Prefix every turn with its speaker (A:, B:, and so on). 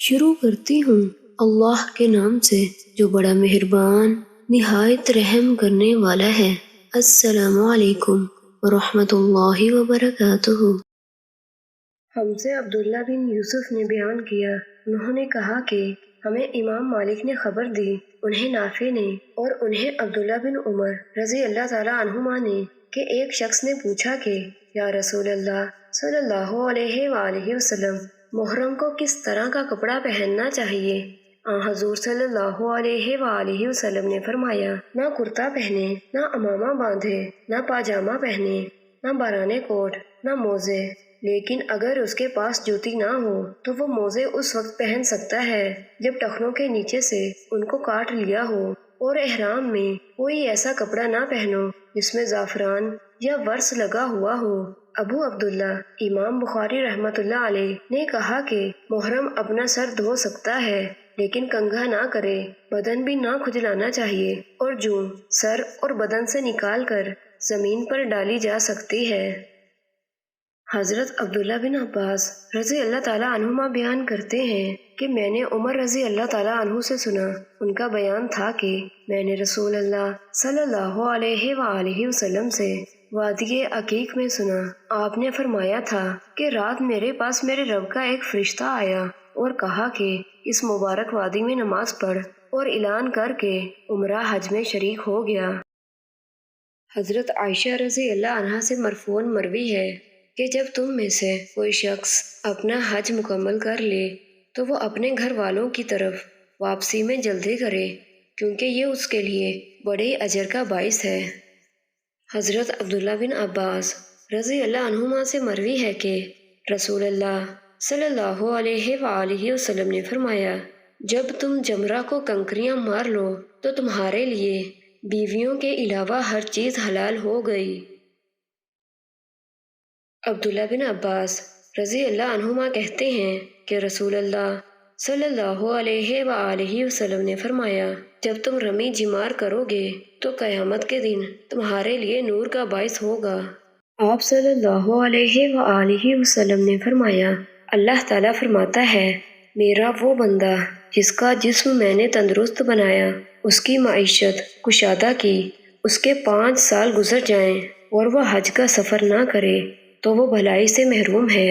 A: شروع کرتی ہوں اللہ کے نام سے جو بڑا مہربان نہایت رحم کرنے والا ہے۔ السلام علیکم ورحمۃ اللہ وبرکاتہ۔ ہم سے عبداللہ بن یوسف نے بیان کیا، انہوں نے کہا کہ ہمیں امام مالک نے خبر دی، انہیں نافع نے اور انہیں عبداللہ بن عمر رضی اللہ تعالیٰ عنہما نے کہ ایک شخص نے پوچھا کہ یا رسول اللہ صلی اللہ علیہ وآلہ وسلم، محرم کو کس طرح کا کپڑا پہننا چاہیے؟ حضور صلی اللہ علیہ وآلہ وسلم نے فرمایا، نہ کرتا پہنے، نہ امامہ باندھے، نہ پاجامہ پہنے، نہ بارانے کوٹ، نہ موزے، لیکن اگر اس کے پاس جوتی نہ ہو تو وہ موزے اس وقت پہن سکتا ہے جب ٹخنوں کے نیچے سے ان کو کاٹ لیا ہو، اور احرام میں کوئی ایسا کپڑا نہ پہنو جس میں زعفران یا ورس لگا ہوا ہو۔ ابو عبداللہ امام بخاری رحمۃ اللہ علیہ نے کہا کہ محرم اپنا سر دھو سکتا ہے لیکن کنگھا نہ کرے، بدن بھی نہ کھجلانا چاہیے، اور جون سر اور بدن سے نکال کر زمین پر ڈالی جا سکتی ہے۔ حضرت عبداللہ بن عباس رضی اللہ تعالیٰ عنہما بیان کرتے ہیں کہ میں نے عمر رضی اللہ تعالیٰ عنہ سے سنا، ان کا بیان تھا کہ میں نے رسول اللہ صلی اللہ علیہ وآلہ وسلم سے وادی عقیق میں سنا، آپ نے فرمایا تھا کہ رات میرے پاس میرے رب کا ایک فرشتہ آیا اور کہا کہ اس مبارک وادی میں نماز پڑھ، اور اعلان کر کے عمرہ حج میں شریک ہو گیا۔ حضرت عائشہ رضی اللہ عنہا سے مرفوعاً مروی ہے کہ جب تم میں سے کوئی شخص اپنا حج مکمل کر لے تو وہ اپنے گھر والوں کی طرف واپسی میں جلدی کرے، کیونکہ یہ اس کے لیے بڑے اجر کا باعث ہے۔ حضرت عبداللہ بن عباس رضی اللہ عنہما سے مروی ہے کہ رسول اللہ صلی اللہ علیہ وآلہ وسلم نے فرمایا، جب تم جمرہ کو کنکریاں مار لو تو تمہارے لیے بیویوں کے علاوہ ہر چیز حلال ہو گئی۔ عبداللہ بن عباس رضی اللہ عنہما کہتے ہیں کہ رسول اللہ صلی اللہ علیہ وآلہ وسلم نے فرمایا، جب تم رمی جمار کرو گے تو قیامت کے دن تمہارے لیے نور کا باعث ہوگا۔ آپ صلی اللہ علیہ وآلہ وسلم نے فرمایا، اللہ تعالیٰ فرماتا ہے، میرا وہ بندہ جس کا جسم میں نے تندرست بنایا، اس کی معیشت کشادہ کی، اس کے 5 سال گزر جائیں اور وہ حج کا سفر نہ کرے تو وہ بھلائی سے محروم ہے۔